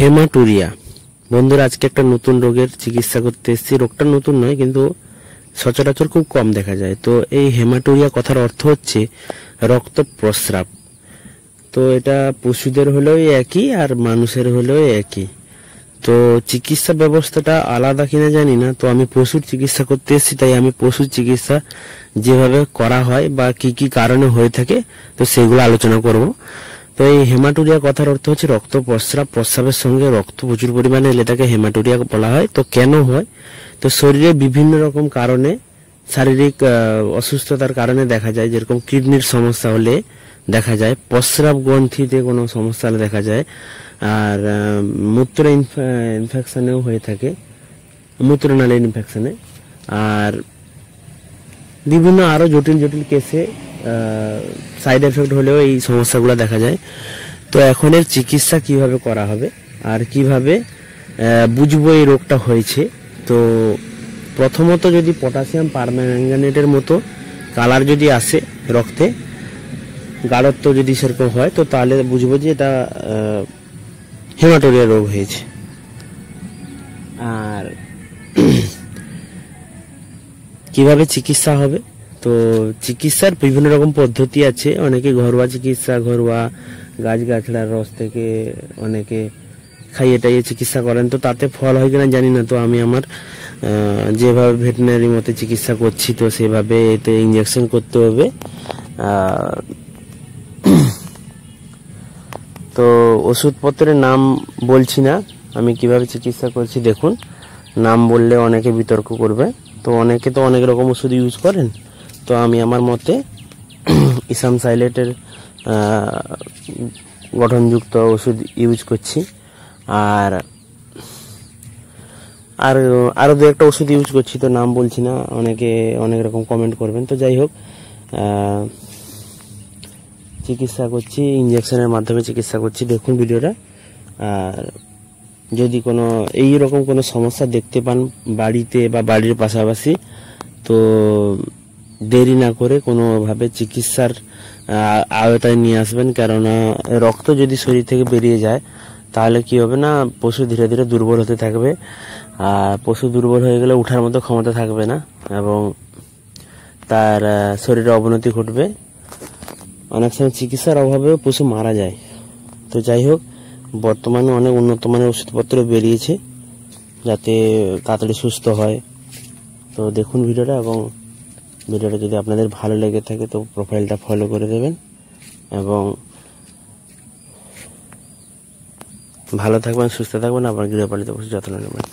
Haematuria বন্ধুরা, আজকে একটা নতুন রোগের চিকিৎসা করতে এসেছি। রোগটা নতুন নয়, কিন্তু সচরাচর খুব কম দেখা যায়। তো এই হেমাটুরিয়া কথার অর্থ হচ্ছে রক্ত প্রস্রাব। তো এটা পশুদের হলেও একই আর মানুষের হলেও একই। তো চিকিৎসা ব্যবস্থাটা আলাদা কিনা জানি না। তো আমি পশুর চিকিৎসা করতে এসেছি, তাই আমি পশুর চিকিৎসা যেভাবে করা হয় বা কি কি কারণে হয়ে থাকে তো সেগুলো আলোচনা করব। তো এই হেমাটুরিয়া কথার অর্থ হচ্ছে রক্ত প্রস্রাব। প্রস্রাবের সঙ্গে রক্ত প্রচুর পরিমাণে এলে তাকে হেমাটুরিয়া বলা হয়। তো কেন হয়? তো শরীরে বিভিন্ন রকম কারণে, শারীরিক অসুস্থতার কারণে দেখা যায়। যেরকম কিডনির সমস্যা হলে দেখা যায়, প্রস্রাব গ্রন্থিতে কোনো সমস্যা হলে দেখা যায়, আর মূত্র ইনফেকশনেও হয়ে থাকে, মূত্রনালীর ইনফেকশনে, আর বিভিন্ন আরো জটিল জটিল কেসে সাইড এফেক্ট হলেও এই সমস্যাগুলো দেখা যায়। তো এখন এর চিকিৎসা কিভাবে করা হবে আর কিভাবে বুঝবো এই রোগটা হয়েছে? তো প্রথমত যদি পটাশিয়াম পারম্যাঙ্গানেটের মতো কালার যদি আসে রক্তে, গাঢ়ত্ব যদি সেরকম হয়, তো তাহলে বুঝবো যে এটা হেমাটোরিয়া রোগ হয়েছে। আর কিভাবে চিকিৎসা হবে? তো চিকিৎসার বিভিন্ন রকম পদ্ধতি আছে। অনেকে ঘরোয়া চিকিৎসা, ঘরোয়া গাছগাছড়ার রস থেকে অনেকে খাইয়ে টাইয়ে চিকিৎসা করেন। তো তাতে ফল হয় কিনা জানি না। তো আমি আমার যেভাবে ভেটেরিনারি মতে চিকিৎসা করছি, তো সেভাবে এতে ইঞ্জেকশন করতে হবে। তো ওষুধপত্রের নাম বলছি না, আমি কিভাবে চিকিৎসা করছি দেখুন। নাম বললে অনেকে বিতর্ক করবে। তো অনেকে তো অনেক রকম ওষুধ ইউজ করেন। তো আমি আমার মতে ইসাম সাইলেটের গঠনযুক্ত ওষুধ ইউজ করছি। আর আর আরো দু একটা ওষুধ ইউজ করছি, তো নাম বলছি না, অনেকে অনেক রকম কমেন্ট করবেন। তো যাই হোক, চিকিৎসা করছি, ইঞ্জেকশনের মাধ্যমে চিকিৎসা করছি, দেখুন ভিডিওটা। আর যদি কোনো এইরকম কোনো সমস্যা দেখতে পান বাড়িতে বা বাড়ির পাশাপাশি, তো দেরি না করে কোনোভাবে চিকিৎসার আওতায় নিয়ে আসবেন। কেননা রক্ত যদি শরীর থেকে বেরিয়ে যায়, তাহলে কি হবে না, পশু ধীরে ধীরে দুর্বল হতে থাকবে। আর পশু দুর্বল হয়ে গেলে উঠার মতো ক্ষমতা থাকবে না, এবং তার শরীরে অবনতি ঘটবে। অনেক সময় চিকিৎসার অভাবেও পশু মারা যায়। তো যাই হোক, বর্তমানে অনেক উন্নত মানের ওষুধপত্র বেরিয়েছে যাতে তাড়াতাড়ি সুস্থ হয়। তো দেখুন ভিডিওটা, এবং ভিডিওটা যদি আপনাদের ভালো লেগে থাকে তো প্রোফাইলটা ফলো করে দেবেন, এবং ভালো থাকবেন, সুস্থ থাকবেন, আবার গৃহপালিত পশু যত্ন নেবেন।